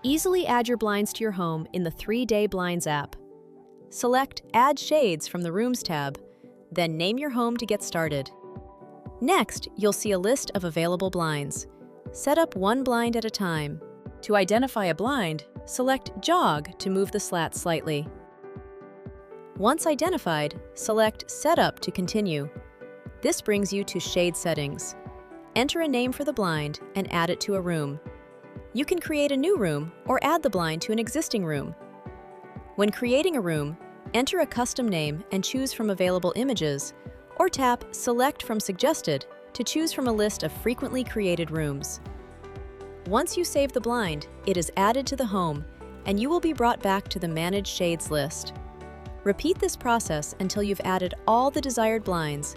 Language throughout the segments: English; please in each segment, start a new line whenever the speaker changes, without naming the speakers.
Easily add your blinds to your home in the 3-Day Blinds app. Select Add Shades from the Rooms tab, then name your home to get started. Next, you'll see a list of available blinds. Set up one blind at a time. To identify a blind, select Jog to move the slat slightly. Once identified, select Setup to continue. This brings you to Shade Settings. Enter a name for the blind and add it to a room. You can create a new room or add the blind to an existing room. When creating a room, enter a custom name and choose from available images, or tap Select from Suggested to choose from a list of frequently created rooms. Once you save the blind, it is added to the home, and you will be brought back to the Manage Shades list. Repeat this process until you've added all the desired blinds,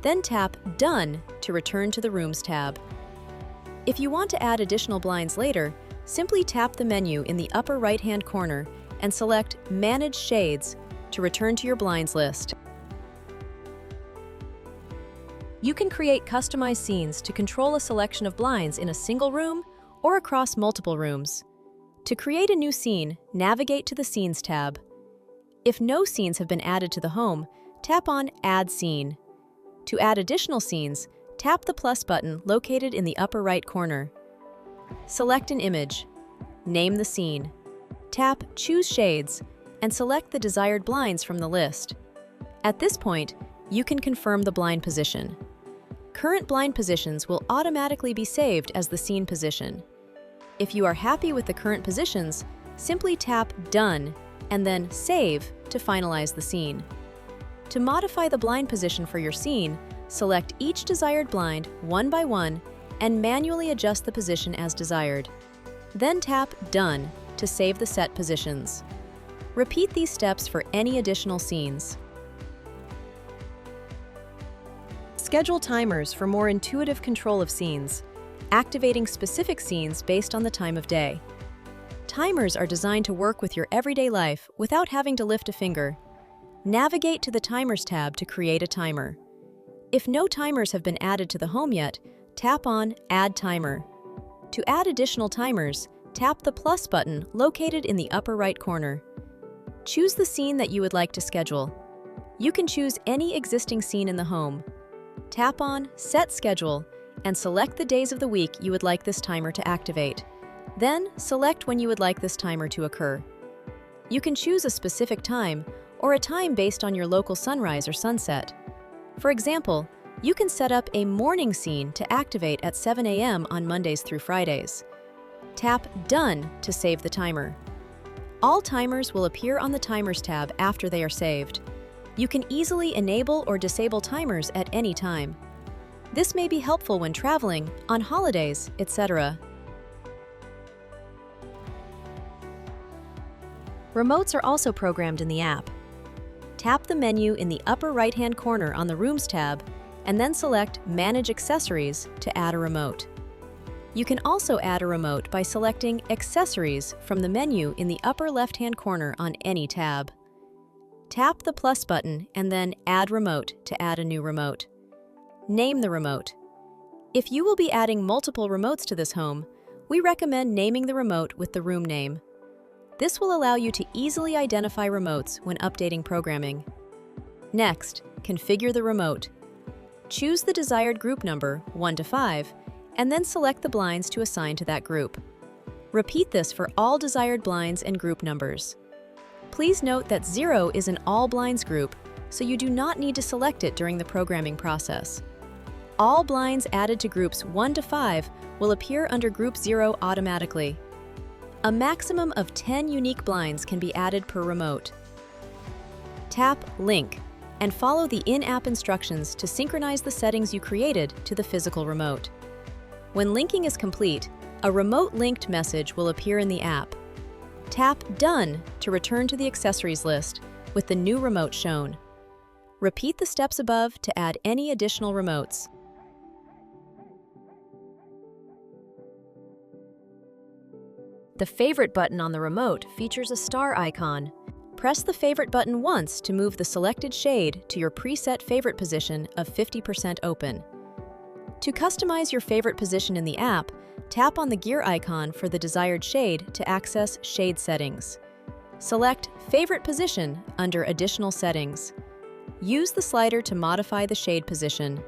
then tap Done to return to the Rooms tab. If you want to add additional blinds later, simply tap the menu in the upper right-hand corner and select Manage Shades to return to your blinds list. You can create customized scenes to control a selection of blinds in a single room or across multiple rooms. To create a new scene, navigate to the Scenes tab. If no scenes have been added to the home, tap on Add Scene. To add additional scenes, tap the plus button located in the upper right corner. Select an image. Name the scene. Tap Choose Shades and select the desired blinds from the list. At this point, you can confirm the blind position. Current blind positions will automatically be saved as the scene position. If you are happy with the current positions, simply tap Done and then Save to finalize the scene. To modify the blind position for your scene, select each desired blind one by one and manually adjust the position as desired. Then tap Done to save the set positions. Repeat these steps for any additional scenes. Schedule timers for more intuitive control of scenes, activating specific scenes based on the time of day. Timers are designed to work with your everyday life without having to lift a finger. Navigate to the Timers tab to create a timer. If no timers have been added to the home yet, tap on Add Timer. To add additional timers, tap the plus button located in the upper right corner. Choose the scene that you would like to schedule. You can choose any existing scene in the home. Tap on Set Schedule and select the days of the week you would like this timer to activate. Then select when you would like this timer to occur. You can choose a specific time or a time based on your local sunrise or sunset. For example, you can set up a morning scene to activate at 7 a.m. on Mondays through Fridays. Tap Done to save the timer. All timers will appear on the Timers tab after they are saved. You can easily enable or disable timers at any time. This may be helpful when traveling, on holidays, etc. Remotes are also programmed in the app. Tap the menu in the upper right-hand corner on the Rooms tab and then select Manage Accessories to add a remote. You can also add a remote by selecting Accessories from the menu in the upper left-hand corner on any tab. Tap the plus button and then Add Remote to add a new remote. Name the remote. If you will be adding multiple remotes to this home, we recommend naming the remote with the room name. This will allow you to easily identify remotes when updating programming. Next, configure the remote. Choose the desired group number, 1 to 5, and then select the blinds to assign to that group. Repeat this for all desired blinds and group numbers. Please note that 0 is an all blinds group, so you do not need to select it during the programming process. All blinds added to groups 1 to 5 will appear under group 0 automatically. A maximum of 10 unique blinds can be added per remote. Tap Link and follow the in-app instructions to synchronize the settings you created to the physical remote. When linking is complete, a remote linked message will appear in the app. Tap Done to return to the accessories list with the new remote shown. Repeat the steps above to add any additional remotes. The Favorite button on the remote features a star icon. Press the Favorite button once to move the selected shade to your preset favorite position of 50% open. To customize your favorite position in the app, tap on the gear icon for the desired shade to access shade settings. Select Favorite Position under Additional Settings. Use the slider to modify the shade position.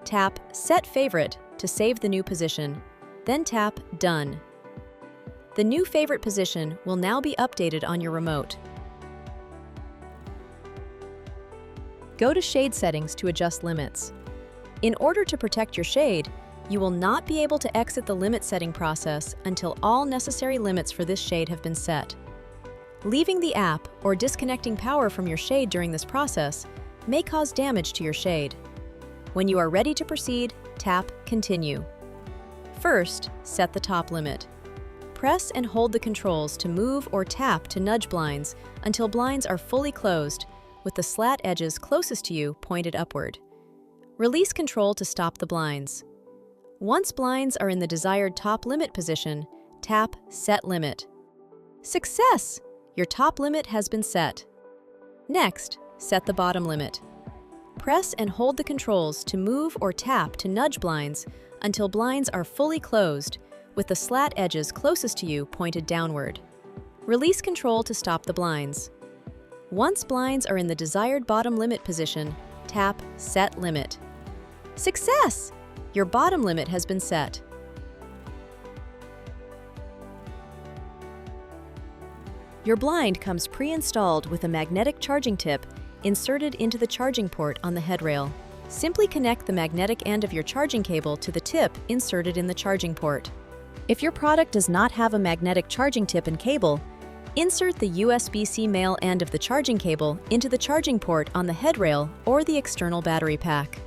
Tap Set Favorite to save the new position, then tap Done. The new favorite position will now be updated on your remote. Go to Shade Settings to adjust limits. In order to protect your shade, you will not be able to exit the limit setting process until all necessary limits for this shade have been set. Leaving the app or disconnecting power from your shade during this process may cause damage to your shade. When you are ready to proceed, tap Continue. First, set the top limit. Press and hold the controls to move or tap to nudge blinds until blinds are fully closed, with the slat edges closest to you pointed upward. Release control to stop the blinds. Once blinds are in the desired top limit position, tap Set Limit. Success! Your top limit has been set. Next, set the bottom limit. Press and hold the controls to move or tap to nudge blinds until blinds are fully closed, with the slat edges closest to you pointed downward. Release control to stop the blinds. Once blinds are in the desired bottom limit position, tap Set Limit. Success! Your bottom limit has been set. Your blind comes pre-installed with a magnetic charging tip inserted into the charging port on the headrail. Simply connect the magnetic end of your charging cable to the tip inserted in the charging port. If your product does not have a magnetic charging tip and cable, insert the USB-C male end of the charging cable into the charging port on the headrail or the external battery pack.